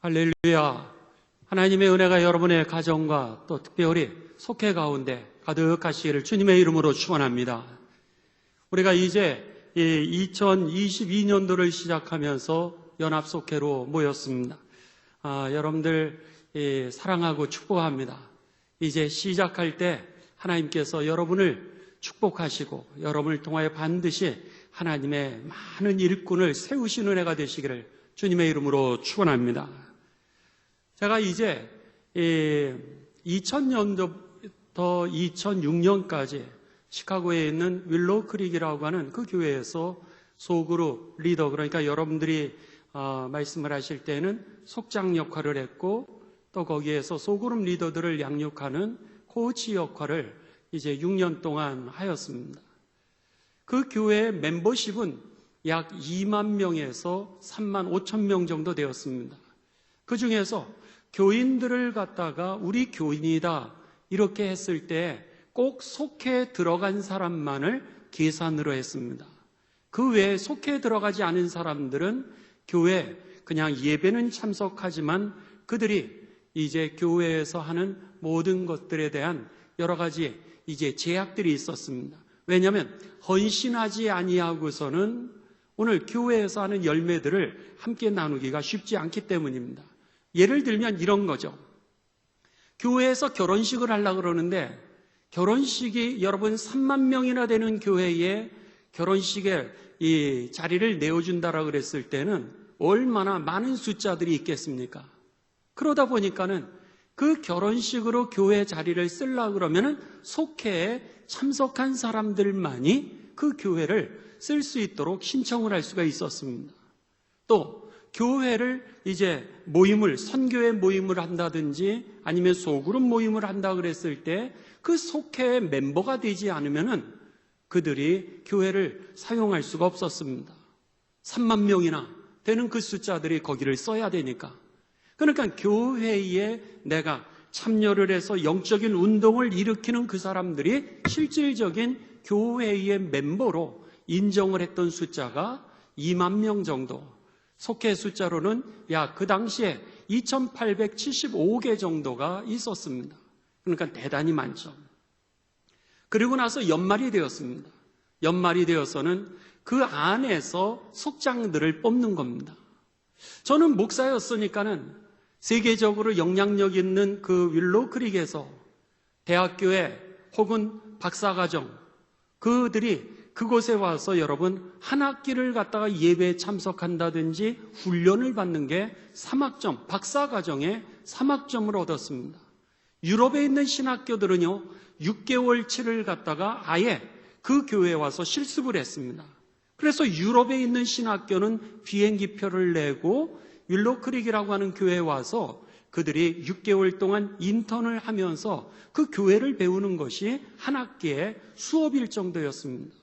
할렐루야. 하나님의 은혜가 여러분의 가정과 또 특별히 속회 가운데 가득하시기를 주님의 이름으로 축원합니다. 우리가 이제 2022년도를 시작하면서 연합속회로 모였습니다. 여러분들 사랑하고 축복합니다. 이제 시작할 때 하나님께서 여러분을 축복하시고 여러분을 통하여 반드시 하나님의 많은 일꾼을 세우시는 은혜가 되시기를 주님의 이름으로 축원합니다. 제가 이제 2000년도부터 2006년까지 시카고에 있는 윌로우 크릭이라고 하는 그 교회에서 소그룹 리더, 그러니까 여러분들이 말씀을 하실 때는 속장 역할을 했고 또 거기에서 소그룹 리더들을 양육하는 코치 역할을 이제 6년 동안 하였습니다. 그 교회의 멤버십은 약 2만 명에서 3만 5천 명 정도 되었습니다. 그 중에서 교인들을 갖다가 우리 교인이다 이렇게 했을 때 꼭 속회에 들어간 사람만을 계산으로 했습니다. 그 외에 속회에 들어가지 않은 사람들은 교회 그냥 예배는 참석하지만 그들이 이제 교회에서 하는 모든 것들에 대한 여러 가지 이제 제약들이 있었습니다. 왜냐하면 헌신하지 아니하고서는 오늘 교회에서 하는 열매들을 함께 나누기가 쉽지 않기 때문입니다. 예를 들면 이런 거죠. 교회에서 결혼식을 하려고 그러는데 결혼식이 여러분 3만 명이나 되는 교회에 결혼식에 이 자리를 내어준다라고 그랬을 때는 얼마나 많은 숫자들이 있겠습니까? 그러다 보니까는 그 결혼식으로 교회 자리를 쓰려고 그러면은 속회에 참석한 사람들만이 그 교회를 쓸 수 있도록 신청을 할 수가 있었습니다. 또 교회를 이제 선교회 모임을 한다든지 아니면 소그룹 모임을 한다 그랬을 때 그 속회의 멤버가 되지 않으면은 그들이 교회를 사용할 수가 없었습니다. 3만 명이나 되는 그 숫자들이 거기를 써야 되니까. 그러니까 교회에 내가 참여를 해서 영적인 운동을 일으키는 그 사람들이 실질적인 교회의 멤버로 인정을 했던 숫자가 2만 명 정도. 속회 숫자로는 그 당시에 2875개 정도가 있었습니다. 그러니까 대단히 많죠. 그리고 나서 연말이 되었습니다. 연말이 되어서는 그 안에서 속장들을 뽑는 겁니다. 저는 목사였으니까는 세계적으로 영향력 있는 그 윌로우 크릭에서 대학교에 혹은 박사과정 그들이 그곳에 와서 여러분 한 학기를 갖다가 예배에 참석한다든지 훈련을 받는 게 3학점, 박사과정에 3학점을 얻었습니다. 유럽에 있는 신학교들은요 6개월치를 갖다가 아예 그 교회에 와서 실습을 했습니다. 그래서 유럽에 있는 신학교는 비행기표를 내고 윌로우 크릭이라고 하는 교회에 와서 그들이 6개월 동안 인턴을 하면서 그 교회를 배우는 것이 한 학기에 수업일 정도였습니다.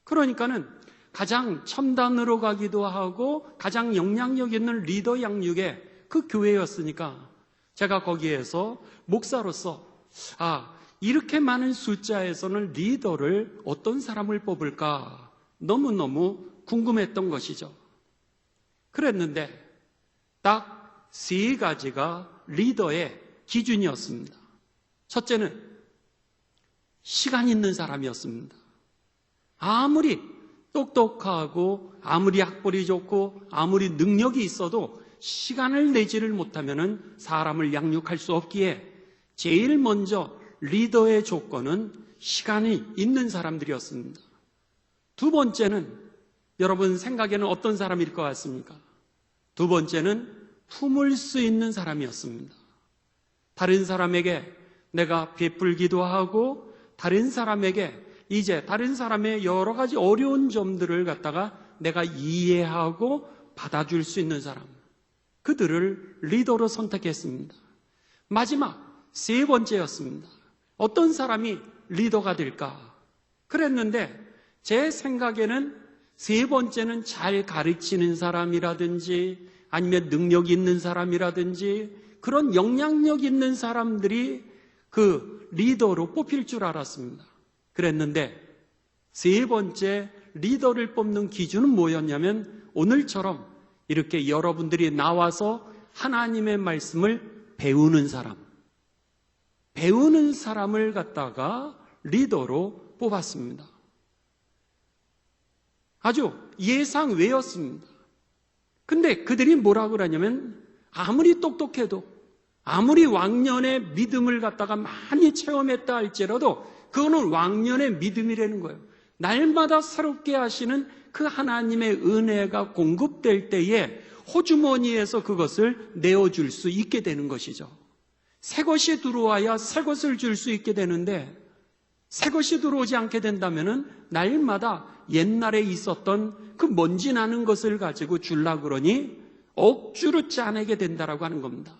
그러니까는 가장 첨단으로 가기도 하고 가장 영향력 있는 리더 양육의 그 교회였으니까 제가 거기에서 목사로서 이렇게 많은 숫자에서는 리더를 어떤 사람을 뽑을까 너무너무 궁금했던 것이죠. 그랬는데 딱 3가지가 리더의 기준이었습니다. 첫째는 시간 있는 사람이었습니다. 아무리 똑똑하고 아무리 학벌이 좋고 아무리 능력이 있어도 시간을 내지를 못하면 사람을 양육할 수 없기에 제일 먼저 리더의 조건은 시간이 있는 사람들이었습니다. 두 번째는 여러분 생각에는 어떤 사람일 것 같습니까? 두 번째는 품을 수 있는 사람이었습니다. 다른 사람에게 내가 베풀기도 하고 다른 사람에게 이제 다른 사람의 여러 가지 어려운 점들을 갖다가 내가 이해하고 받아줄 수 있는 사람, 그들을 리더로 선택했습니다. 마지막 3번째였습니다. 어떤 사람이 리더가 될까? 그랬는데 제 생각에는 3번째는 잘 가르치는 사람이라든지 아니면 능력 있는 사람이라든지 그런 영향력 있는 사람들이 그 리더로 뽑힐 줄 알았습니다. 그랬는데 3번째 리더를 뽑는 기준은 뭐였냐면 오늘처럼 이렇게 여러분들이 나와서 하나님의 말씀을 배우는 사람을 갖다가 리더로 뽑았습니다. 아주 예상 외였습니다. 근데 그들이 뭐라고 그러냐면 아무리 똑똑해도 아무리 왕년의 믿음을 갖다가 많이 체험했다 할지라도 그거는 왕년의 믿음이라는 거예요. 날마다 새롭게 하시는 그 하나님의 은혜가 공급될 때에 호주머니에서 그것을 내어줄 수 있게 되는 것이죠. 새 것이 들어와야 새 것을 줄 수 있게 되는데 새 것이 들어오지 않게 된다면은 날마다 옛날에 있었던 그 먼지 나는 것을 가지고 주려고 그러니 억지로 짜내게 된다라고 하는 겁니다.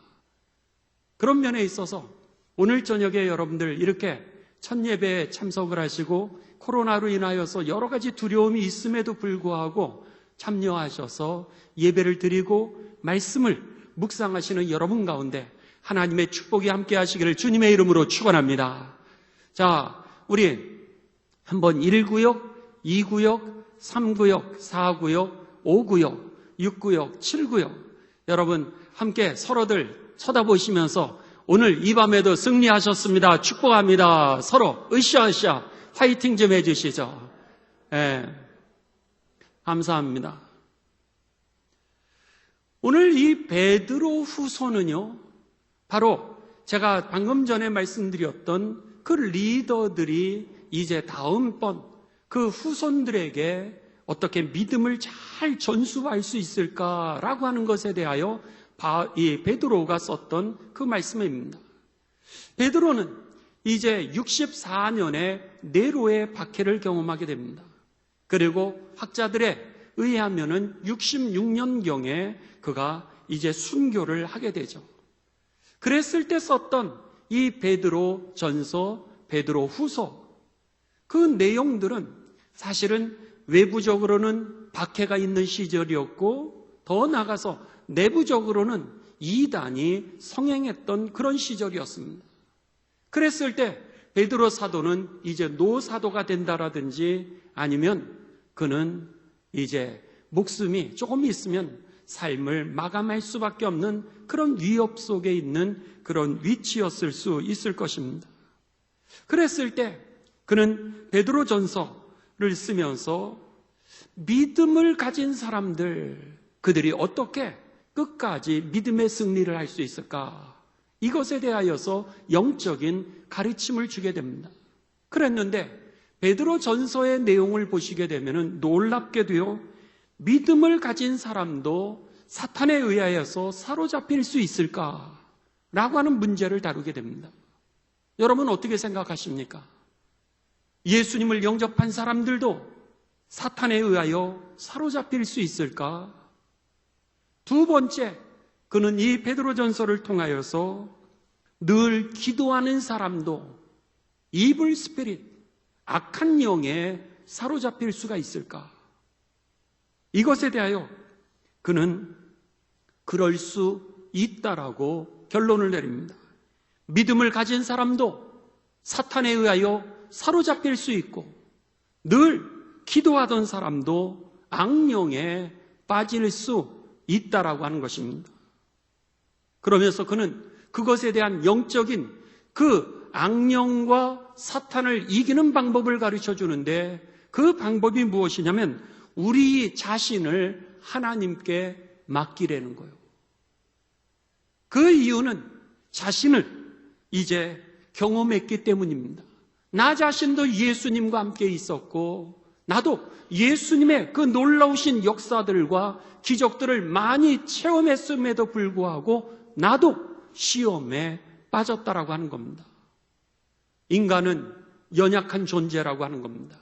그런 면에 있어서 오늘 저녁에 여러분들 이렇게 첫 예배에 참석을 하시고 코로나로 인하여서 여러 가지 두려움이 있음에도 불구하고 참여하셔서 예배를 드리고 말씀을 묵상하시는 여러분 가운데 하나님의 축복이 함께 하시기를 주님의 이름으로 축원합니다. 자, 우리 한번 1구역, 2구역, 3구역, 4구역, 5구역, 6구역, 7구역 여러분 함께 서로들 쳐다보시면서 오늘 이 밤에도 승리하셨습니다. 축복합니다. 서로 으쌰으쌰 화이팅 좀 해주시죠. 네. 감사합니다. 오늘 이 베드로 후서는요, 바로 제가 방금 전에 말씀드렸던 그 리더들이 이제 다음번 그 후손들에게 어떻게 믿음을 잘 전수할 수 있을까라고 하는 것에 대하여 이 베드로가 썼던 그 말씀입니다. 베드로는 이제 64년에 네로의 박해를 경험하게 됩니다. 그리고 학자들에 의하면은 66년경에 그가 이제 순교를 하게 되죠. 그랬을 때 썼던 이 베드로 전서, 베드로 후서 그 내용들은 사실은 외부적으로는 박해가 있는 시절이었고 더 나아가서 내부적으로는 이단이 성행했던 그런 시절이었습니다. 그랬을 때 베드로 사도는 이제 노사도가 된다라든지 아니면 그는 이제 목숨이 조금 있으면 삶을 마감할 수밖에 없는 그런 위협 속에 있는 그런 위치였을 수 있을 것입니다. 그랬을 때 그는 베드로 전서를 쓰면서 믿음을 가진 사람들, 그들이 어떻게 끝까지 믿음의 승리를 할 수 있을까? 이것에 대하여서 영적인 가르침을 주게 됩니다. 그랬는데 베드로 전서의 내용을 보시게 되면 놀랍게도요, 믿음을 가진 사람도 사탄에 의하여서 사로잡힐 수 있을까? 라고 하는 문제를 다루게 됩니다. 여러분 어떻게 생각하십니까? 예수님을 영접한 사람들도 사탄에 의하여 사로잡힐 수 있을까? 두 번째, 그는 이 베드로 전서를 통하여서 늘 기도하는 사람도 이블 스피릿, 악한 영에 사로잡힐 수가 있을까? 이것에 대하여 그는 그럴 수 있다라고 결론을 내립니다. 믿음을 가진 사람도 사탄에 의하여 사로잡힐 수 있고 늘 기도하던 사람도 악령에 빠질 수 있다라고 하는 것입니다. 그러면서 그는 그것에 대한 영적인 그 악령과 사탄을 이기는 방법을 가르쳐 주는데 그 방법이 무엇이냐면 우리 자신을 하나님께 맡기라는 거예요. 그 이유는 자신을 이제 경험했기 때문입니다. 나 자신도 예수님과 함께 있었고 나도 예수님의 그 놀라우신 역사들과 기적들을 많이 체험했음에도 불구하고 나도 시험에 빠졌다라고 하는 겁니다. 인간은 연약한 존재라고 하는 겁니다.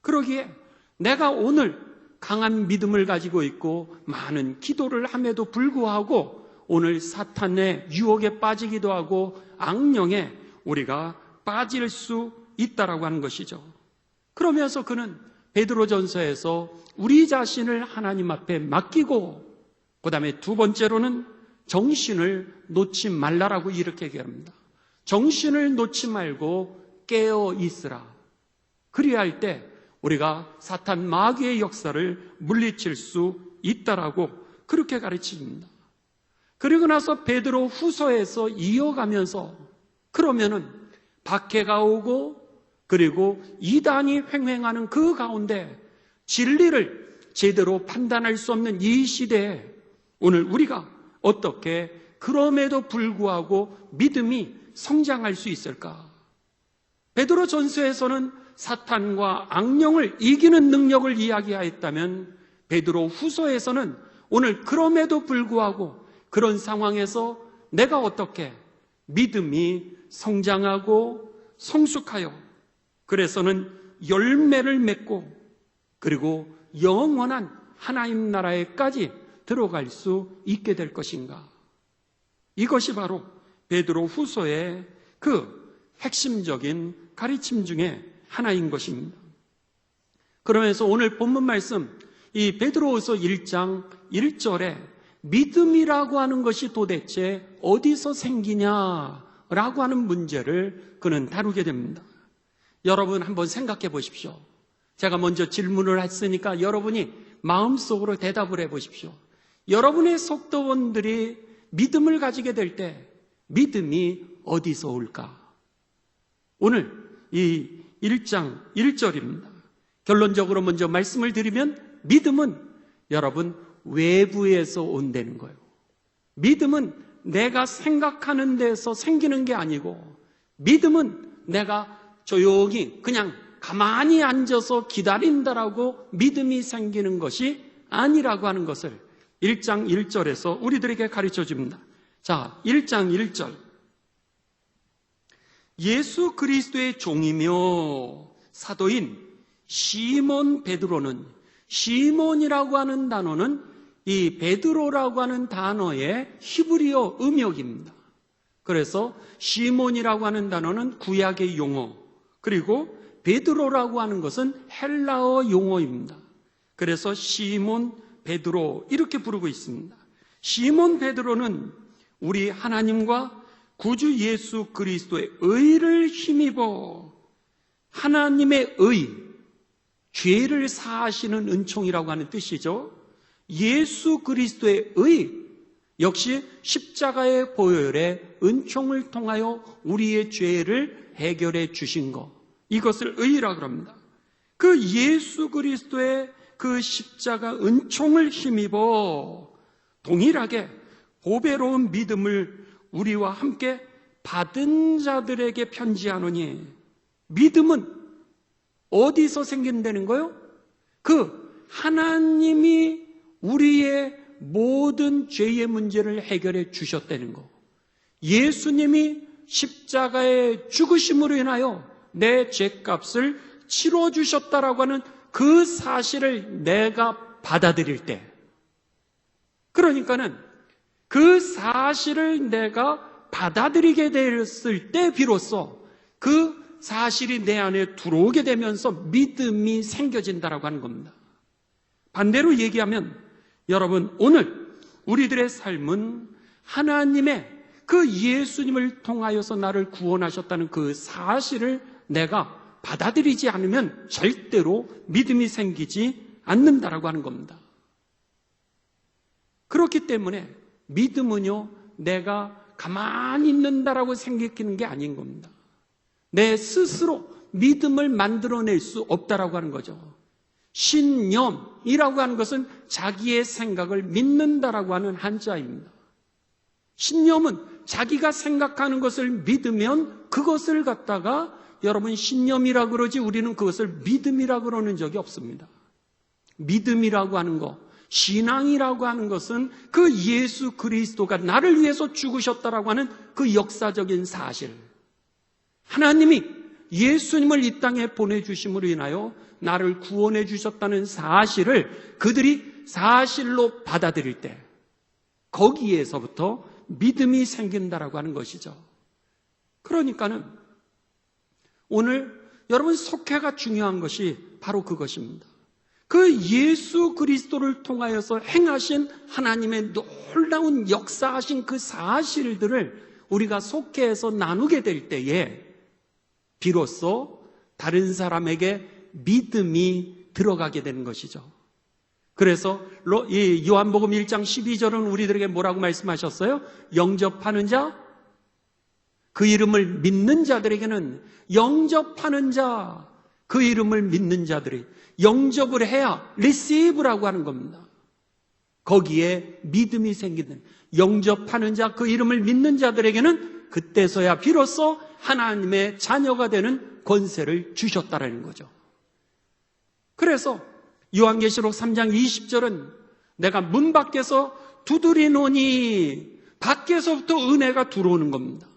그러기에 내가 오늘 강한 믿음을 가지고 있고 많은 기도를 함에도 불구하고 오늘 사탄의 유혹에 빠지기도 하고 악령에 우리가 빠질 수 있다라고 하는 것이죠. 그러면서 그는 베드로전서에서 우리 자신을 하나님 앞에 맡기고 그 다음에 두 번째로는 정신을 놓지 말라라고 이렇게 얘기합니다. 정신을 놓지 말고 깨어 있으라. 그리할 때 우리가 사탄 마귀의 역사를 물리칠 수 있다라고 그렇게 가르칩니다. 그리고 나서 베드로 후서에서 이어가면서 그러면은 박해가 오고 그리고 이단이 횡행하는 그 가운데 진리를 제대로 판단할 수 없는 이 시대에 오늘 우리가 어떻게 그럼에도 불구하고 믿음이 성장할 수 있을까? 베드로 전서에서는 사탄과 악령을 이기는 능력을 이야기하였다면 베드로 후서에서는 오늘 그럼에도 불구하고 그런 상황에서 내가 어떻게 믿음이 성장하고 성숙하여 그래서는 열매를 맺고 그리고 영원한 하나님 나라에까지 들어갈 수 있게 될 것인가? 이것이 바로 베드로 후서의 그 핵심적인 가르침 중에 하나인 것입니다. 그러면서 오늘 본문 말씀 이 베드로후서 1장 1절에 믿음이라고 하는 것이 도대체 어디서 생기냐라고 하는 문제를 그는 다루게 됩니다. 여러분 한번 생각해 보십시오. 제가 먼저 질문을 했으니까 여러분이 마음속으로 대답을 해 보십시오. 여러분의 속도원들이 믿음을 가지게 될 때 믿음이 어디서 올까? 오늘 이 1장 1절입니다. 결론적으로 먼저 말씀을 드리면 믿음은 여러분 외부에서 온다는 거예요. 믿음은 내가 생각하는 데서 생기는 게 아니고 믿음은 내가 조용히 그냥 가만히 앉아서 기다린다라고 믿음이 생기는 것이 아니라고 하는 것을 1장 1절에서 우리들에게 가르쳐 줍니다. 자, 1장 1절. 예수 그리스도의 종이며 사도인 시몬 베드로는, 시몬이라고 하는 단어는 이 베드로라고 하는 단어의 히브리어 음역입니다. 그래서 시몬이라고 하는 단어는 구약의 용어, 그리고 베드로라고 하는 것은 헬라어 용어입니다. 그래서 시몬 베드로 이렇게 부르고 있습니다. 시몬 베드로는 우리 하나님과 구주 예수 그리스도의 의를 힘입어 하나님의 의, 죄를 사하시는 은총이라고 하는 뜻이죠. 예수 그리스도의 의, 역시 십자가의 보혈의 은총을 통하여 우리의 죄를 해결해 주신 것, 이것을 의라고 합니다. 그 예수 그리스도의 그 십자가 은총을 힘입어 동일하게 보배로운 믿음을 우리와 함께 받은 자들에게 편지하노니, 믿음은 어디서 생긴다는 거요? 그 하나님이 우리의 모든 죄의 문제를 해결해 주셨다는 거, 예수님이 십자가의 죽으심으로 인하여 내 죄값을 치러주셨다라고 하는 그 사실을 내가 받아들일 때, 그러니까는 그 사실을 내가 받아들이게 됐을 때 비로소 그 사실이 내 안에 들어오게 되면서 믿음이 생겨진다라고 하는 겁니다. 반대로 얘기하면 여러분, 오늘 우리들의 삶은 하나님의 그 예수님을 통하여서 나를 구원하셨다는 그 사실을 내가 받아들이지 않으면 절대로 믿음이 생기지 않는다라고 하는 겁니다. 그렇기 때문에 믿음은요, 내가 가만히 있는다라고 생각하는 게 아닌 겁니다. 내 스스로 믿음을 만들어낼 수 없다라고 하는 거죠. 신념이라고 하는 것은 자기의 생각을 믿는다라고 하는 한자입니다. 신념은 자기가 생각하는 것을 믿으면 그것을 갖다가 여러분 신념이라고 그러지 우리는 그것을 믿음이라고 그러는 적이 없습니다. 믿음이라고 하는 것, 신앙이라고 하는 것은 그 예수 그리스도가 나를 위해서 죽으셨다라고 하는 그 역사적인 사실, 하나님이 예수님을 이 땅에 보내주심으로 인하여 나를 구원해 주셨다는 사실을 그들이 사실로 받아들일 때 거기에서부터 믿음이 생긴다라고 하는 것이죠. 그러니까는 오늘 여러분 속회가 중요한 것이 바로 그것입니다. 그 예수 그리스도를 통하여서 행하신 하나님의 놀라운 역사하신 그 사실들을 우리가 속회에서 나누게 될 때에 비로소 다른 사람에게 믿음이 들어가게 되는 것이죠. 그래서 이 요한복음 1장 12절은 우리들에게 뭐라고 말씀하셨어요? 영접하는 자, 그 이름을 믿는 자들에게는, 영접하는 자, 그 이름을 믿는 자들이 영접을 해야 receive라고 하는 겁니다. 거기에 믿음이 생기는, 영접하는 자, 그 이름을 믿는 자들에게는 그때서야 비로소 하나님의 자녀가 되는 권세를 주셨다라는 거죠. 그래서 요한계시록 3장 20절은 내가 문 밖에서 두드리노니, 밖에서부터 은혜가 들어오는 겁니다.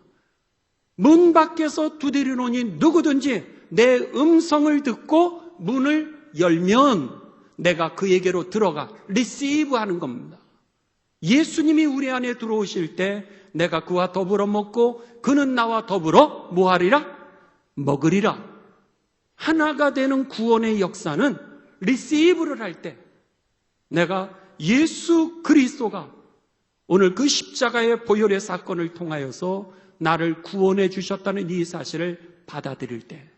문 밖에서 두드리노니 누구든지 내 음성을 듣고 문을 열면 내가 그에게로 들어가 receive 하는 겁니다. 예수님이 우리 안에 들어오실 때 내가 그와 더불어 먹고 그는 나와 더불어 뭐하리라? 먹으리라. 하나가 되는 구원의 역사는 receive를 할 때 내가 예수 그리스도가 오늘 그 십자가의 보혈의 사건을 통하여서 나를 구원해 주셨다는 이 사실을 받아들일 때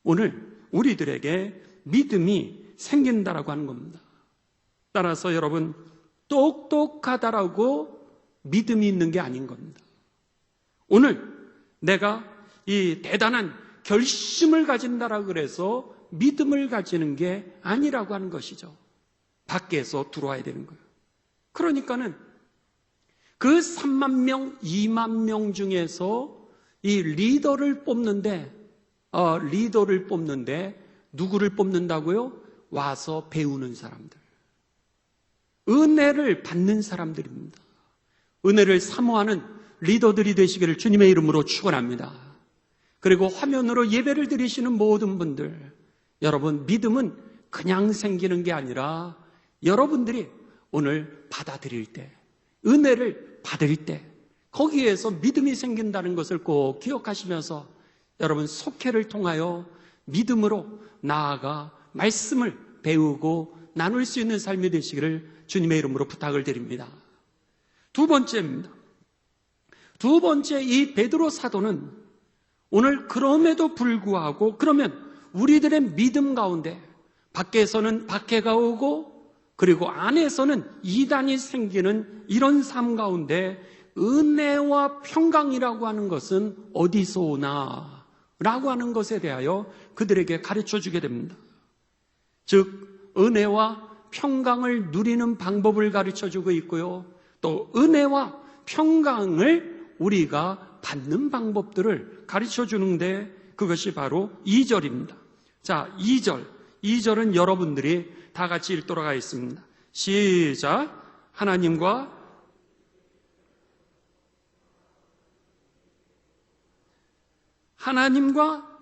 오늘 우리들에게 믿음이 생긴다라고 하는 겁니다. 따라서 여러분, 똑똑하다라고 믿음이 있는 게 아닌 겁니다. 오늘 내가 이 대단한 결심을 가진다라고 그래서 믿음을 가지는 게 아니라고 하는 것이죠. 밖에서 들어와야 되는 거예요. 그러니까는 그 3만 명, 2만 명 중에서 이 리더를 뽑는데 누구를 뽑는다고요? 와서 배우는 사람들. 은혜를 받는 사람들입니다. 은혜를 사모하는 리더들이 되시기를 주님의 이름으로 축원합니다. 그리고 화면으로 예배를 드리시는 모든 분들, 여러분, 믿음은 그냥 생기는 게 아니라 여러분들이 오늘 받아들일 때, 은혜를 받을 때 거기에서 믿음이 생긴다는 것을 꼭 기억하시면서 여러분, 속회를 통하여 믿음으로 나아가 말씀을 배우고 나눌 수 있는 삶이 되시기를 주님의 이름으로 부탁을 드립니다. 두 번째입니다. 두 번째, 이 베드로 사도는 오늘 그럼에도 불구하고, 그러면 우리들의 믿음 가운데 밖에서는 박해가 오고 그리고 안에서는 이단이 생기는 이런 삶 가운데 은혜와 평강이라고 하는 것은 어디서 오나 라고 하는 것에 대하여 그들에게 가르쳐 주게 됩니다. 즉 은혜와 평강을 누리는 방법을 가르쳐 주고 있고요, 또 은혜와 평강을 우리가 받는 방법들을 가르쳐 주는데 그것이 바로 2절입니다. 자, 2절은 여러분들이 다 같이 읽도록 하겠습니다. 시작. 하나님과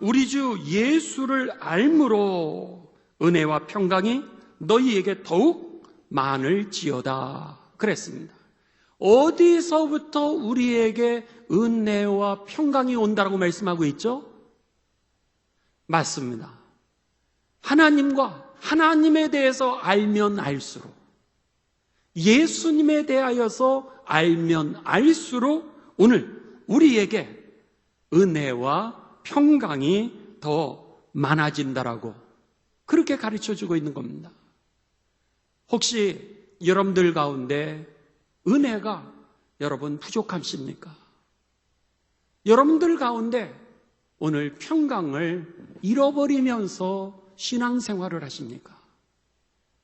우리 주 예수를 알므로 은혜와 평강이 너희에게 더욱 많을지어다 그랬습니다. 어디서부터 우리에게 은혜와 평강이 온다라고 말씀하고 있죠? 맞습니다. 하나님에 대해서 알면 알수록, 예수님에 대하여서 알면 알수록 오늘 우리에게 은혜와 평강이 더 많아진다라고 그렇게 가르쳐주고 있는 겁니다. 혹시 여러분들 가운데 은혜가 여러분 부족하십니까? 여러분들 가운데 오늘 평강을 잃어버리면서 신앙생활을 하십니까?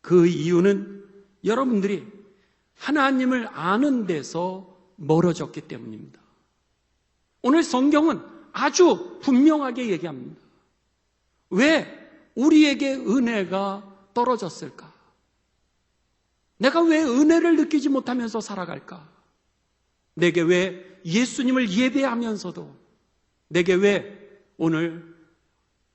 그 이유는 여러분들이 하나님을 아는 데서 멀어졌기 때문입니다. 오늘 성경은 아주 분명하게 얘기합니다. 왜 우리에게 은혜가 떨어졌을까? 내가 왜 은혜를 느끼지 못하면서 살아갈까? 내게 왜 예수님을 예배하면서도, 내게 왜 오늘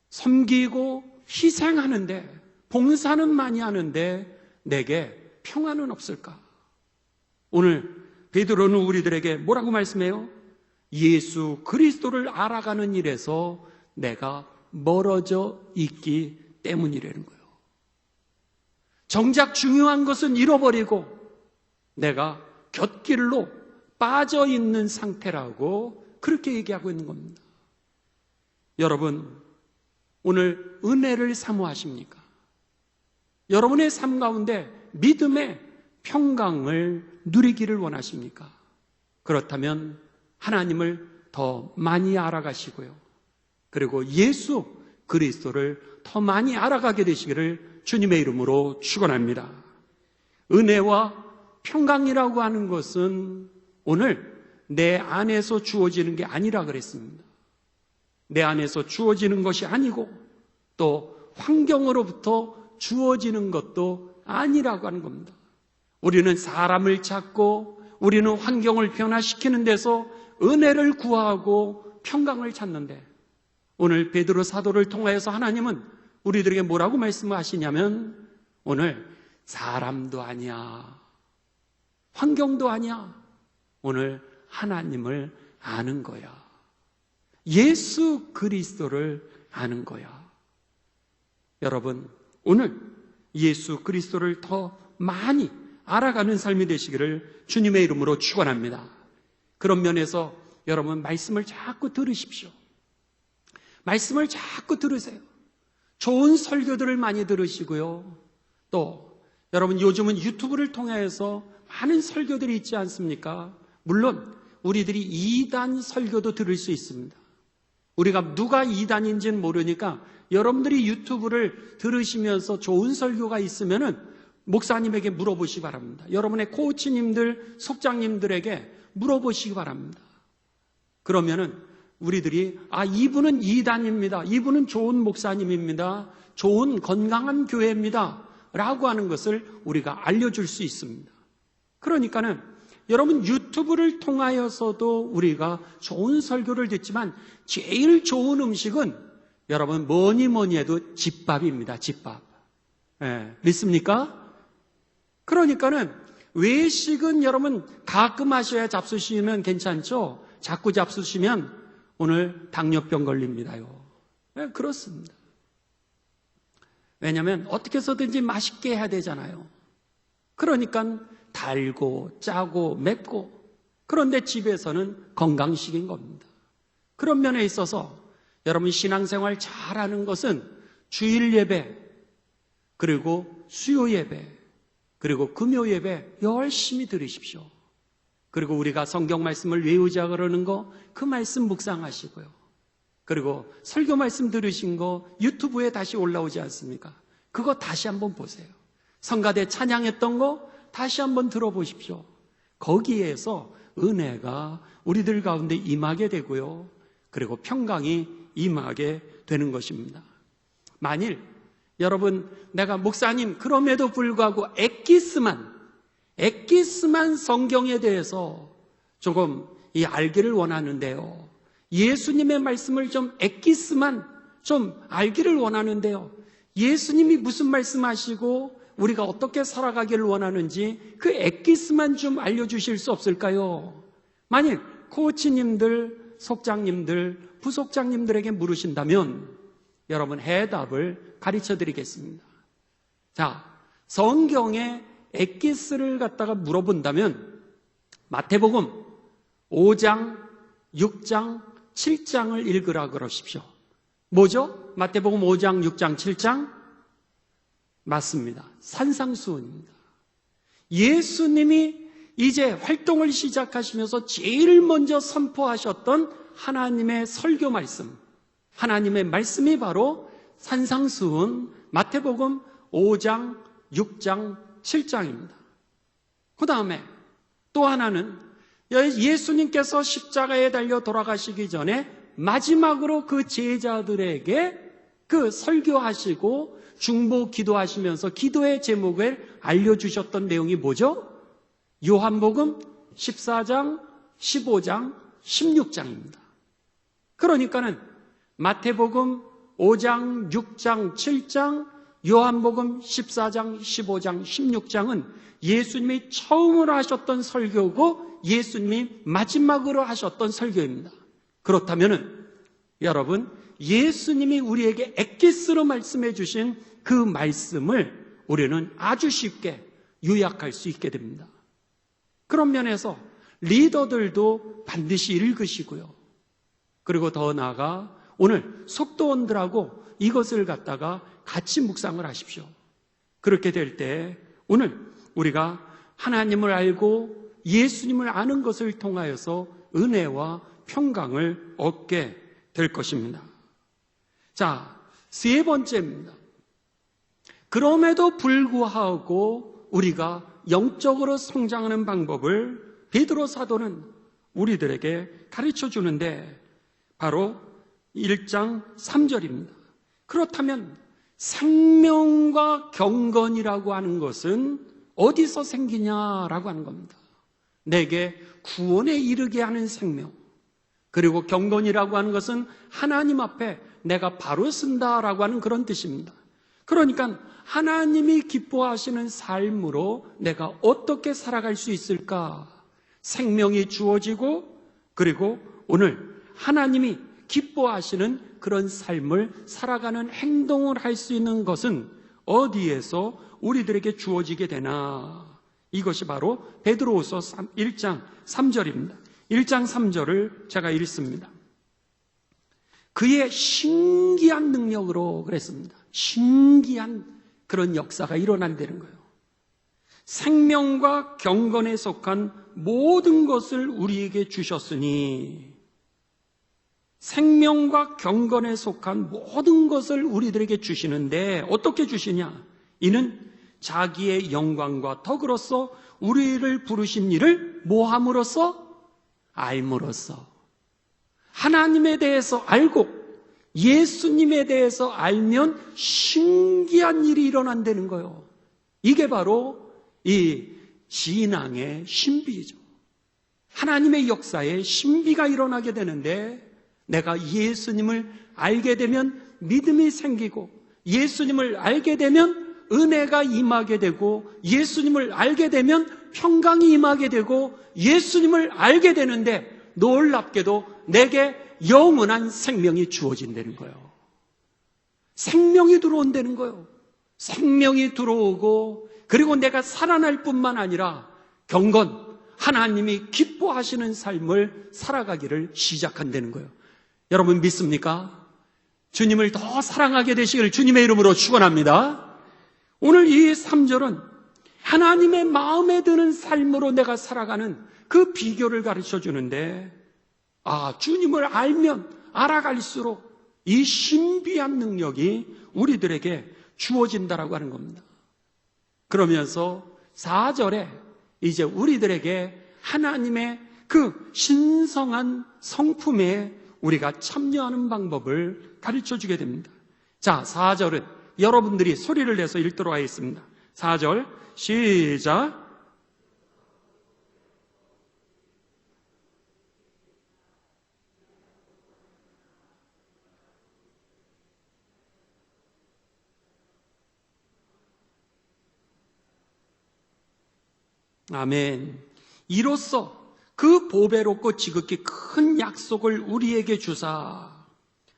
섬기고 희생하는데, 봉사는 많이 하는데 내게 평안은 없을까? 오늘 베드로는 우리들에게 뭐라고 말씀해요? 예수 그리스도를 알아가는 일에서 내가 멀어져 있기 때문이라는 거예요. 정작 중요한 것은 잃어버리고 내가 곁길로 빠져 있는 상태라고 그렇게 얘기하고 있는 겁니다. 여러분, 오늘 은혜를 사모하십니까? 여러분의 삶 가운데 믿음의 평강을 누리기를 원하십니까? 그렇다면 하나님을 더 많이 알아가시고요. 그리고 예수 그리스도를 더 많이 알아가게 되시기를 주님의 이름으로 축원합니다. 은혜와 평강이라고 하는 것은 오늘 내 안에서 주어지는 게 아니라 그랬습니다. 내 안에서 주어지는 것이 아니고 또 환경으로부터 주어지는 것도 아니라고 하는 겁니다. 우리는 사람을 찾고 우리는 환경을 변화시키는 데서 은혜를 구하고 평강을 찾는데 오늘 베드로 사도를 통하여서 하나님은 우리들에게 뭐라고 말씀하시냐면 오늘 사람도 아니야, 환경도 아니야, 오늘 하나님을 아는 거야. 예수 그리스도를 아는 거야. 여러분, 오늘 예수 그리스도를 더 많이 알아가는 삶이 되시기를 주님의 이름으로 축원합니다. 그런 면에서 여러분 말씀을 자꾸 들으십시오. 말씀을 자꾸 들으세요. 좋은 설교들을 많이 들으시고요. 또 여러분 요즘은 유튜브를 통해서 많은 설교들이 있지 않습니까? 물론 우리들이 2단 설교도 들을 수 있습니다. 우리가 누가 2단인지는 모르니까 여러분들이 유튜브를 들으시면서 좋은 설교가 있으면은 목사님에게 물어보시기 바랍니다. 여러분의 코치님들, 속장님들에게 물어보시기 바랍니다. 그러면은 우리들이 이분은 2단입니다. 이분은 좋은 목사님입니다. 좋은 건강한 교회입니다. 라고 하는 것을 우리가 알려줄 수 있습니다. 그러니까는 여러분 유튜브를 통하여서도 우리가 좋은 설교를 듣지만 제일 좋은 음식은 여러분 뭐니 해도 집밥입니다. 집밥. 믿습니까? 그러니까는 외식은 여러분 가끔 하셔야 잡수시면 괜찮죠? 자꾸 잡수시면 오늘 당뇨병 걸립니다요. 그렇습니다. 왜냐하면 어떻게 해서든지 맛있게 해야 되잖아요. 그러니까 달고 짜고 맵고, 그런데 집에서는 건강식인 겁니다. 그런 면에 있어서 여러분 신앙생활 잘하는 것은 주일 예배, 그리고 수요 예배, 그리고 금요 예배 열심히 들으십시오. 그리고 우리가 성경 말씀을 외우자 그러는 거 그 말씀 묵상하시고요. 그리고 설교 말씀 들으신 거 유튜브에 다시 올라오지 않습니까? 그거 다시 한번 보세요. 성가대 찬양했던 거 다시 한번 들어보십시오. 거기에서 은혜가 우리들 가운데 임하게 되고요. 그리고 평강이 임하게 되는 것입니다. 만일 여러분 내가 목사님 그럼에도 불구하고 엑기스만 성경에 대해서 조금 알기를 원하는데요. 예수님의 말씀을 좀 엑기스만 좀 알기를 원하는데요. 예수님이 무슨 말씀하시고 우리가 어떻게 살아가기를 원하는지 그 엑기스만 좀 알려주실 수 없을까요? 만일 코치님들, 속장님들, 부속장님들에게 물으신다면 여러분 해답을 가르쳐 드리겠습니다. 자, 성경의 엑기스를 갖다가 물어본다면 마태복음 5장, 6장, 7장을 읽으라 그러십시오. 뭐죠? 마태복음 5장, 6장, 7장? 맞습니다. 산상수훈입니다. 예수님이 이제 활동을 시작하시면서 제일 먼저 선포하셨던 하나님의 설교 말씀, 하나님의 말씀이 바로 산상수훈 마태복음 5장, 6장, 7장입니다. 그 다음에 또 하나는 예수님께서 십자가에 달려 돌아가시기 전에 마지막으로 그 제자들에게 그 설교하시고 중보 기도하시면서 기도의 제목을 알려주셨던 내용이 뭐죠? 요한복음 14장, 15장, 16장입니다. 그러니까는 마태복음 5장, 6장, 7장, 요한복음 14장, 15장, 16장은 예수님이 처음으로 하셨던 설교고 예수님이 마지막으로 하셨던 설교입니다. 그렇다면 여러분 예수님이 우리에게 엑기스로 말씀해 주신 그 말씀을 우리는 아주 쉽게 요약할 수 있게 됩니다. 그런 면에서 리더들도 반드시 읽으시고요. 그리고 더 나아가 오늘 속도원들하고 이것을 갖다가 같이 묵상을 하십시오. 그렇게 될 때 오늘 우리가 하나님을 알고 예수님을 아는 것을 통하여서 은혜와 평강을 얻게 될 것입니다. 자, 세 번째입니다. 그럼에도 불구하고 우리가 영적으로 성장하는 방법을 베드로 사도는 우리들에게 가르쳐 주는데 바로 1장 3절입니다. 그렇다면 생명과 경건이라고 하는 것은 어디서 생기냐라고 하는 겁니다. 내게 구원에 이르게 하는 생명, 그리고 경건이라고 하는 것은 하나님 앞에 내가 바로 쓴다라고 하는 그런 뜻입니다. 그러니까 하나님이 기뻐하시는 삶으로 내가 어떻게 살아갈 수 있을까? 생명이 주어지고, 그리고 오늘 하나님이 기뻐하시는 그런 삶을 살아가는 행동을 할 수 있는 것은 어디에서 우리들에게 주어지게 되나? 이것이 바로 베드로후서 1장 3절입니다. 1장 3절을 제가 읽습니다. 그의 신기한 능력으로 그랬습니다. 신기한 그런 역사가 일어난다는 거예요. 생명과 경건에 속한 모든 것을 우리에게 주셨으니, 생명과 경건에 속한 모든 것을 우리들에게 주시는데 어떻게 주시냐? 이는 자기의 영광과 덕으로서 우리를 부르신 이를 뭐함으로써? 알므로써. 하나님에 대해서 알고 예수님에 대해서 알면 신기한 일이 일어난다는 거예요. 이게 바로 이 신앙의 신비죠. 하나님의 역사에 신비가 일어나게 되는데, 내가 예수님을 알게 되면 믿음이 생기고, 예수님을 알게 되면 은혜가 임하게 되고, 예수님을 알게 되면 평강이 임하게 되고, 예수님을 알게 되는데 놀랍게도 내게 영원한 생명이 주어진다는 거예요. 생명이 들어온다는 거예요. 생명이 들어오고, 그리고 내가 살아날 뿐만 아니라 경건, 하나님이 기뻐하시는 삶을 살아가기를 시작한다는 거예요. 여러분 믿습니까? 주님을 더 사랑하게 되시기를 주님의 이름으로 축원합니다. 오늘 이 3절은 하나님의 마음에 드는 삶으로 내가 살아가는 그 비결을 가르쳐 주는데, 주님을 알면 알아갈수록 이 신비한 능력이 우리들에게 주어진다라고 하는 겁니다. 그러면서 4절에 이제 우리들에게 하나님의 그 신성한 성품에 우리가 참여하는 방법을 가르쳐 주게 됩니다. 자, 4절은 여러분들이 소리를 내서 읽도록 하겠습니다. 4절 시작. 아멘. 이로써 그 보배롭고 지극히 큰 약속을 우리에게 주사,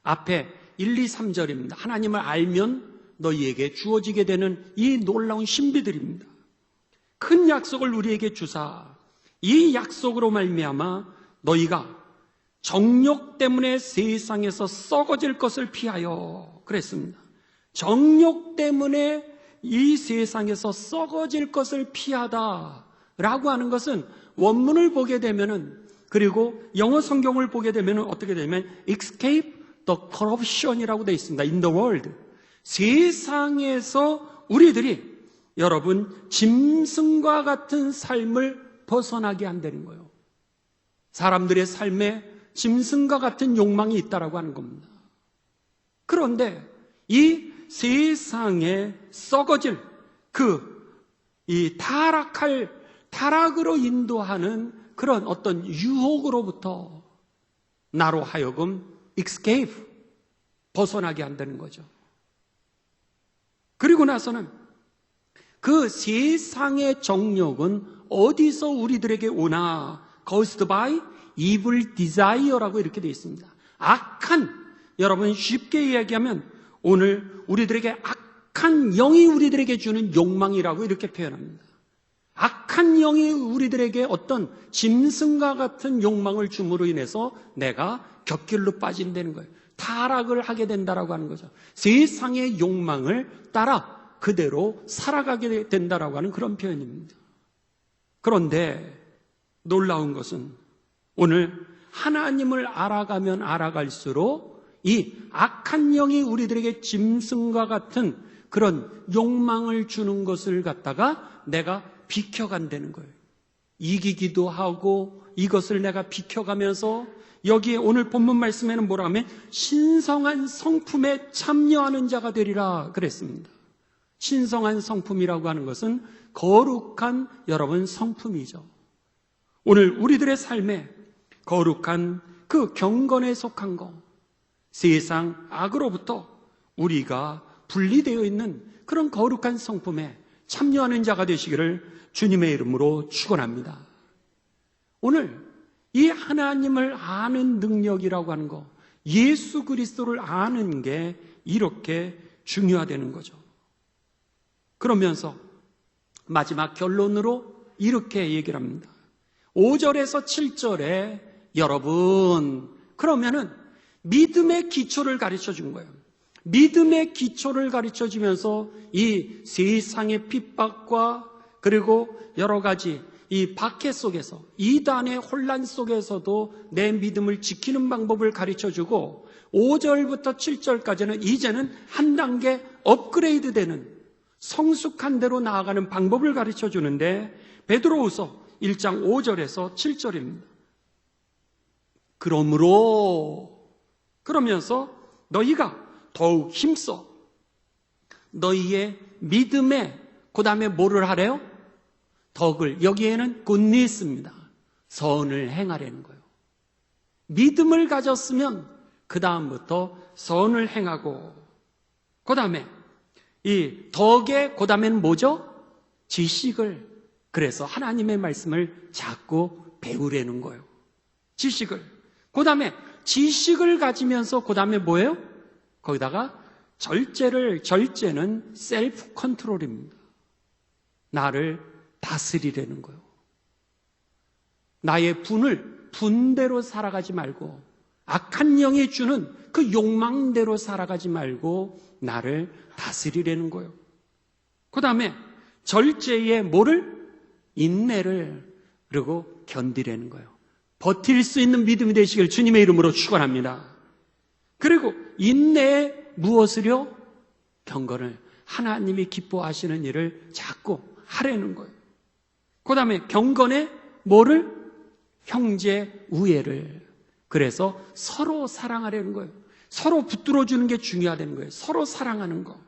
앞에 1, 2, 3절입니다. 하나님을 알면 너희에게 주어지게 되는 이 놀라운 신비들입니다. 큰 약속을 우리에게 주사, 이 약속으로 말미암아 너희가 정욕 때문에 세상에서 썩어질 것을 피하여, 그랬습니다. 정욕 때문에 이 세상에서 썩어질 것을 피하다라고 하는 것은 원문을 보게 되면은, 그리고 영어 성경을 보게 되면은 어떻게 되면 escape the corruption이라고 되어 있습니다. in the world. 세상에서 우리들이 여러분 짐승과 같은 삶을 벗어나게 한다는 거예요. 사람들의 삶에 짐승과 같은 욕망이 있다라고 하는 겁니다. 그런데 이 세상에 썩어질 이 타락으로 인도하는 그런 어떤 유혹으로부터 나로 하여금 escape, 벗어나게 한다는 거죠. 그리고 나서는 그 세상의 정욕은 어디서 우리들에게 오나? caused by evil desire라고 이렇게 되어 있습니다. 여러분 쉽게 이야기하면 오늘 우리들에게 악한 영이 우리들에게 주는 욕망이라고 이렇게 표현합니다. 악한 영이 우리들에게 어떤 짐승과 같은 욕망을 줌으로 인해서 내가 곁길로 빠진다는 거예요. 타락을 하게 된다라고 하는 거죠. 세상의 욕망을 따라 그대로 살아가게 된다라고 하는 그런 표현입니다. 그런데 놀라운 것은 오늘 하나님을 알아가면 알아갈수록 이 악한 영이 우리들에게 짐승과 같은 그런 욕망을 주는 것을 갖다가 내가 비켜간다는 거예요. 이기기도 하고 이것을 내가 비켜가면서 여기에 오늘 본문 말씀에는 뭐라 하면 신성한 성품에 참여하는 자가 되리라 그랬습니다. 신성한 성품이라고 하는 것은 거룩한 여러분 성품이죠. 오늘 우리들의 삶에 거룩한 그 경건에 속한 것, 세상 악으로부터 우리가 분리되어 있는 그런 거룩한 성품에 참여하는 자가 되시기를 주님의 이름으로 축원합니다. 오늘 이 하나님을 아는 능력이라고 하는 것, 예수 그리스도를 아는 게 이렇게 중요하다는 거죠. 그러면서 마지막 결론으로 이렇게 얘기를 합니다. 5절에서 7절에 여러분, 그러면은 믿음의 기초를 가르쳐 준 거예요. 믿음의 기초를 가르쳐 주면서 이 세상의 핍박과 그리고 여러 가지 이 박해 속에서 이단의 혼란 속에서도 내 믿음을 지키는 방법을 가르쳐 주고 5절부터 7절까지는 이제는 한 단계 업그레이드 되는 성숙한 대로 나아가는 방법을 가르쳐 주는데 베드로후서 1장 5절에서 7절입니다. 그러면서 너희가 더욱 힘써 너희의 믿음에 그 다음에 뭐를 하래요? 덕을, 여기에는 굿니스입니다. 선을 행하려는 거예요. 믿음을 가졌으면 그 다음부터 선을 행하고 그 다음에 이 덕의 그 다음에는 뭐죠? 지식을, 그래서 하나님의 말씀을 자꾸 배우려는 거예요. 지식을. 그 다음에 지식을 가지면서 그 다음에 뭐예요? 거기다가 절제는 셀프 컨트롤입니다. 나를 다스리려는 거예요. 나의 분대로 살아가지 말고 악한 영이 주는 그 욕망대로 살아가지 말고 나를 다스리려는 거예요. 그 다음에 절제에 뭐를? 인내를 그리고 견디려는 거예요. 버틸 수 있는 믿음이 되시길 주님의 이름으로 축원합니다. 그리고 인내에 무엇을요? 경건을, 하나님이 기뻐하시는 일을 자꾸 하려는 거예요. 그 다음에 경건에 뭐를? 형제 우애를. 그래서 서로 사랑하려는 거예요. 서로 붙들어주는 게 중요하다는 거예요. 서로 사랑하는 거.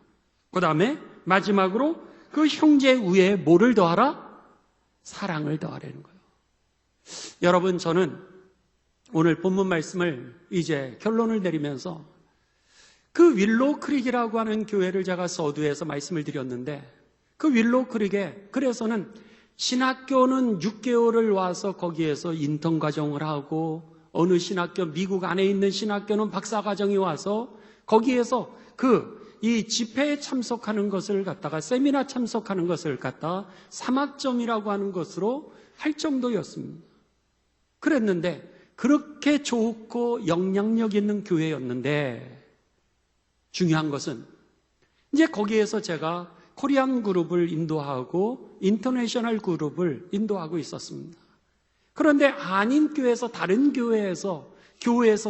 그 다음에 마지막으로 그 형제 우애에 뭐를 더하라? 사랑을 더하려는 거예요. 여러분, 저는 오늘 본문 말씀을 이제 결론을 내리면서 그 윌로우 크릭이라고 하는 교회를 제가 서두에서 말씀을 드렸는데 그 윌로우 크릭에 그래서는 신학교는 6개월을 와서 거기에서 인턴 과정을 하고 어느 신학교, 미국 안에 있는 신학교는 박사 과정이 와서 거기에서 이 집회에 참석하는 것을 갖다가 세미나 참석하는 것을 갖다가 3학점이라고 하는 것으로 할 정도였습니다. 그랬는데 그렇게 좋고 영향력 있는 교회였는데 중요한 것은 이제 거기에서 제가 코리안 그룹을 인도하고 인터내셔널 그룹을 인도하고 있었습니다. 그런데 한인 교회에서 다른 교회에서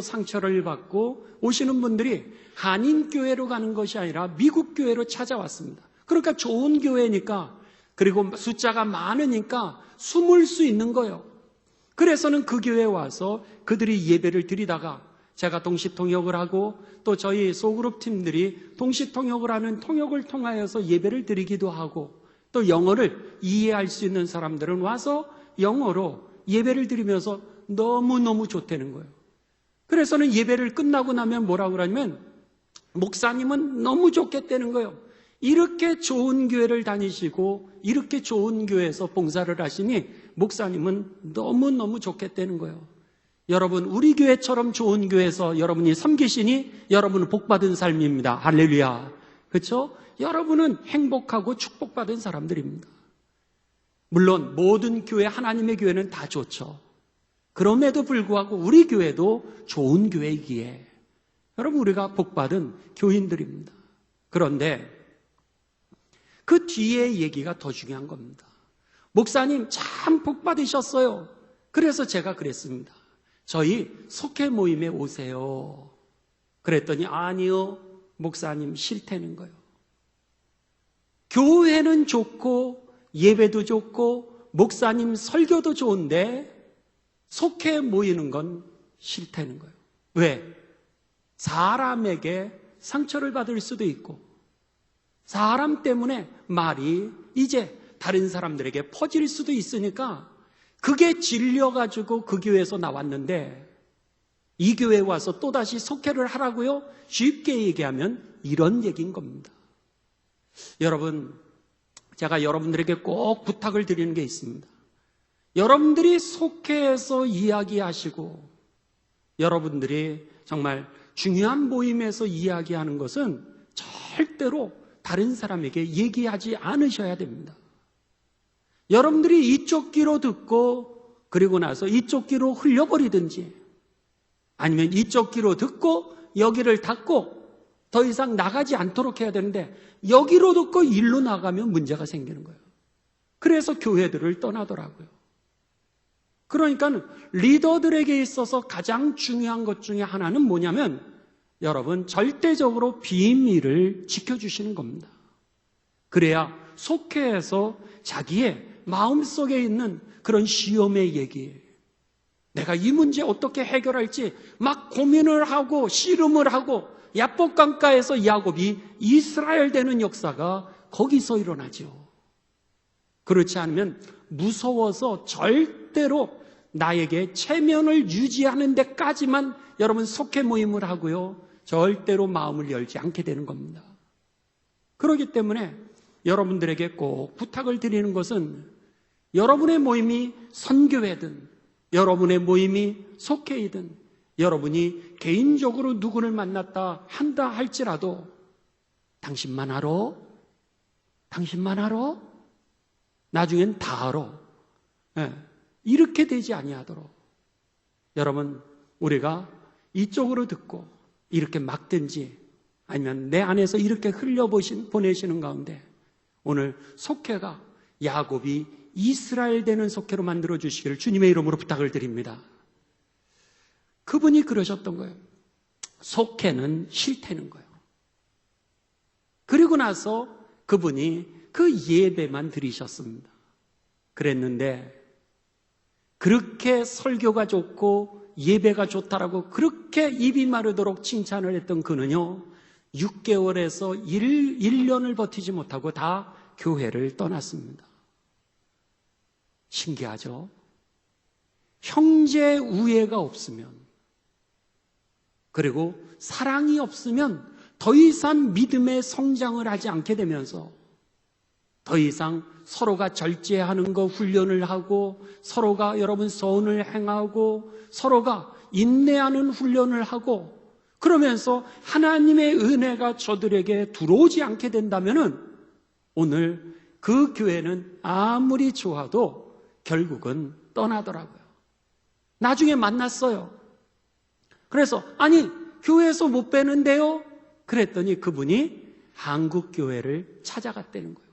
상처를 받고 오시는 분들이 한인 교회로 가는 것이 아니라 미국 교회로 찾아왔습니다. 그러니까 좋은 교회니까 그리고 숫자가 많으니까 숨을 수 있는 거예요. 그래서는 그 교회에 와서 그들이 예배를 드리다가 제가 동시통역을 하고 또 저희 소그룹 팀들이 동시통역을 하는 통역을 통하여서 예배를 드리기도 하고 또 영어를 이해할 수 있는 사람들은 와서 영어로 예배를 드리면서 너무너무 좋다는 거예요. 그래서는 예배를 끝나고 나면 뭐라고 그러냐면 목사님은 너무 좋겠다는 거예요. 이렇게 좋은 교회를 다니시고 이렇게 좋은 교회에서 봉사를 하시니 목사님은 너무너무 좋겠다는 거예요. 여러분, 우리 교회처럼 좋은 교회에서 여러분이 섬기시니 여러분은 복받은 삶입니다. 할렐루야. 그렇죠? 여러분은 행복하고 축복받은 사람들입니다. 물론 모든 교회, 하나님의 교회는 다 좋죠. 그럼에도 불구하고 우리 교회도 좋은 교회이기에 여러분 우리가 복받은 교인들입니다. 그런데 그 뒤에 얘기가 더 중요한 겁니다. 목사님 참 복 받으셨어요. 그래서 제가 그랬습니다. 저희 속회 모임에 오세요. 그랬더니 아니요, 목사님 싫다는 거예요. 교회는 좋고 예배도 좋고 목사님 설교도 좋은데 속회 모이는 건 싫다는 거예요. 왜? 사람에게 상처를 받을 수도 있고 사람 때문에 말이 이제 다른 사람들에게 퍼질 수도 있으니까 그게 질려가지고 그 교회에서 나왔는데 이 교회에 와서 또다시 속회를 하라고요? 쉽게 얘기하면 이런 얘기인 겁니다. 여러분, 제가 여러분들에게 꼭 부탁을 드리는 게 있습니다. 여러분들이 속회에서 이야기하시고 여러분들이 정말 중요한 모임에서 이야기하는 것은 절대로 다른 사람에게 얘기하지 않으셔야 됩니다. 여러분들이 이쪽 귀로 듣고 그리고 나서 이쪽 귀로 흘려버리든지 아니면 이쪽 귀로 듣고 여기를 닫고 더 이상 나가지 않도록 해야 되는데 여기로 듣고 일로 나가면 문제가 생기는 거예요. 그래서 교회들을 떠나더라고요. 그러니까 리더들에게 있어서 가장 중요한 것 중에 하나는 뭐냐면 여러분 절대적으로 비밀을 지켜주시는 겁니다. 그래야 속회에서 자기의 마음속에 있는 그런 시험의 얘기, 내가 이 문제 어떻게 해결할지 막 고민을 하고 씨름을 하고 야복강가에서 야곱이 이스라엘 되는 역사가 거기서 일어나죠. 그렇지 않으면 무서워서 절대로 나에게 체면을 유지하는 데까지만 여러분 속회 모임을 하고요. 절대로 마음을 열지 않게 되는 겁니다. 그렇기 때문에 여러분들에게 꼭 부탁을 드리는 것은 여러분의 모임이 선교회든 여러분의 모임이 속회이든 여러분이 개인적으로 누구를 만났다 한다 할지라도 당신만 알아? 당신만 알아? 나중엔 다 알아. 이렇게 되지 아니하도록 여러분 우리가 이쪽으로 듣고 이렇게 막든지 아니면 내 안에서 이렇게 흘려보내시는 가운데 오늘 속회가 야곱이 이스라엘 되는 속회로 만들어 주시기를 주님의 이름으로 부탁을 드립니다. 그분이 그러셨던 거예요. 속회는 싫다는 거예요. 그리고 나서 그분이 그 예배만 드리셨습니다. 그랬는데 그렇게 설교가 좋고 예배가 좋다라고 그렇게 입이 마르도록 칭찬을 했던 그는요 6개월에서 1년을 버티지 못하고 다 교회를 떠났습니다. 신기하죠? 형제 우애가 없으면 그리고 사랑이 없으면 더 이상 믿음의 성장을 하지 않게 되면서 더 이상 서로가 절제하는 거 훈련을 하고 서로가 여러분 서운을 행하고 서로가 인내하는 훈련을 하고 그러면서 하나님의 은혜가 저들에게 들어오지 않게 된다면은 오늘 그 교회는 아무리 좋아도 결국은 떠나더라고요. 나중에 만났어요. 그래서 아니 교회에서 못 뵈는데요? 그랬더니 그분이 한국 교회를 찾아갔다는 거예요.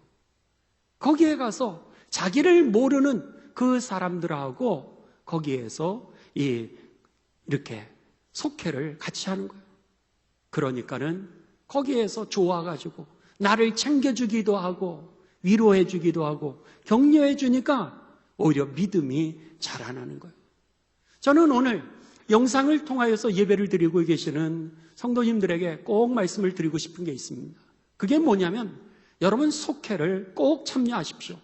거기에 가서 자기를 모르는 그 사람들하고 거기에서 이렇게 속회를 같이 하는 거예요. 그러니까는 거기에서 좋아가지고 나를 챙겨주기도 하고 위로해주기도 하고 격려해주니까 오히려 믿음이 자라나는 거예요. 저는 오늘 영상을 통하여서 예배를 드리고 계시는 성도님들에게 꼭 말씀을 드리고 싶은 게 있습니다. 그게 뭐냐면 여러분 속회를 꼭 참여하십시오.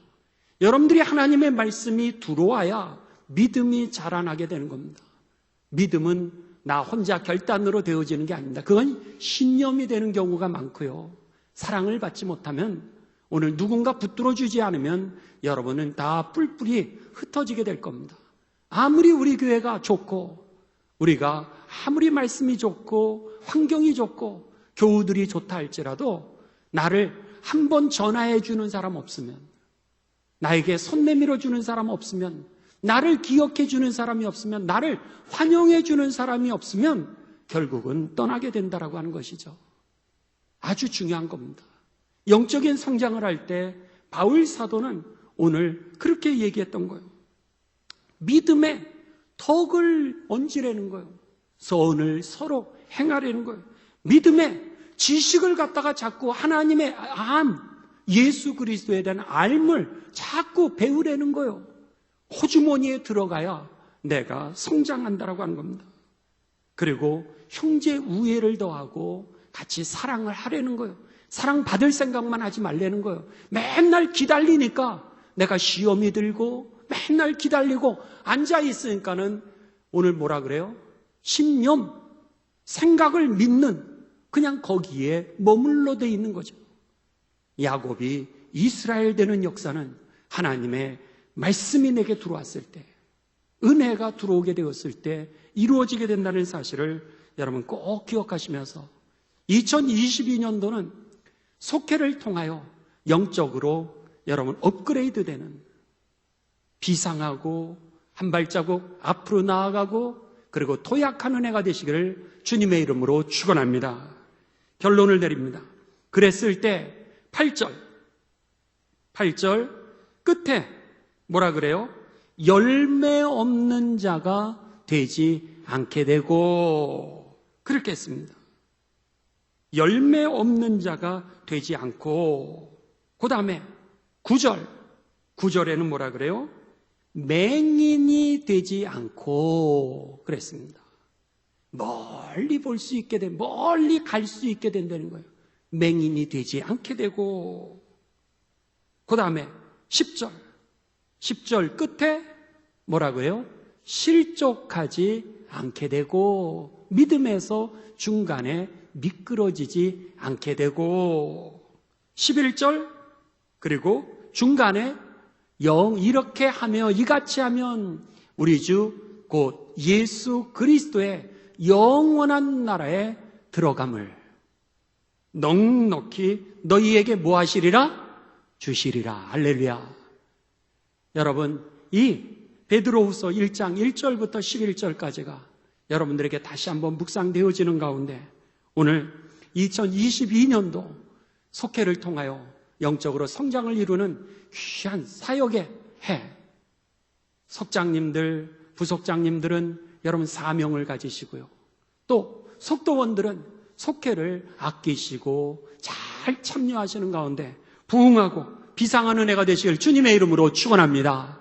여러분들이 하나님의 말씀이 들어와야 믿음이 자라나게 되는 겁니다. 믿음은 나 혼자 결단으로 되어지는 게 아닙니다. 그건 신념이 되는 경우가 많고요. 사랑을 받지 못하면 오늘 누군가 붙들어주지 않으면 여러분은 다 뿔뿔이 흩어지게 될 겁니다. 아무리 우리 교회가 좋고 우리가 아무리 말씀이 좋고 환경이 좋고 교우들이 좋다 할지라도 나를 한번 전화해 주는 사람 없으면 나에게 손 내밀어 주는 사람 없으면 나를 기억해 주는 사람이 없으면 나를 환영해 주는 사람이 없으면 결국은 떠나게 된다라고 하는 것이죠. 아주 중요한 겁니다. 영적인 성장을 할 때 바울 사도는 오늘 그렇게 얘기했던 거예요. 믿음의 덕을 얹으라는 거예요. 선을 서로 행하라는 거예요. 믿음의 지식을 갖다가 자꾸 하나님의 예수 그리스도에 대한 알을 자꾸 배우라는 거예요. 호주머니에 들어가야 내가 성장한다라고 하는 겁니다. 그리고 형제 우애를 더하고 같이 사랑을 하려는 거예요. 사랑받을 생각만 하지 말라는 거예요. 맨날 기다리니까 내가 시험이 들고 맨날 기다리고 앉아있으니까는 오늘 뭐라 그래요? 신념, 생각을 믿는 그냥 거기에 머물러 돼 있는 거죠. 야곱이 이스라엘 되는 역사는 하나님의 말씀이 내게 들어왔을 때, 은혜가 들어오게 되었을 때 이루어지게 된다는 사실을 여러분 꼭 기억하시면서 2022년도는 속회를 통하여 영적으로 여러분 업그레이드 되는, 비상하고 한 발자국 앞으로 나아가고 그리고 도약하는 해가 되시기를 주님의 이름으로 축원합니다. 결론을 내립니다. 그랬을 때 8절 끝에 뭐라 그래요? 열매 없는 자가 되지 않게 되고, 그렇게 했습니다. 열매 없는 자가 되지 않고, 그 다음에 9절에는 뭐라 그래요? 맹인이 되지 않고 그랬습니다. 멀리 볼 수 있게 된, 멀리 갈 수 있게 된다는 거예요. 맹인이 되지 않게 되고, 그 다음에 10절 끝에 뭐라고 해요? 실족하지 않게 되고, 믿음에서 중간에 미끄러지지 않게 되고, 11절 그리고 중간에 이렇게 하며 이같이 하면 우리 주 곧 예수 그리스도의 영원한 나라에 들어감을 넉넉히 너희에게 뭐 하시리라? 주시리라. 할렐루야. 여러분, 이 베드로후서 1장 1절부터 11절까지가 여러분들에게 다시 한번 묵상되어지는 가운데 오늘 2022년도 속회를 통하여 영적으로 성장을 이루는 귀한 사역의 해, 석장님들, 부속장님들은 여러분 사명을 가지시고요, 또 속도원들은 속회를 아끼시고 잘 참여하시는 가운데 부흥하고 비상한 은혜가 되시길 주님의 이름으로 축원합니다.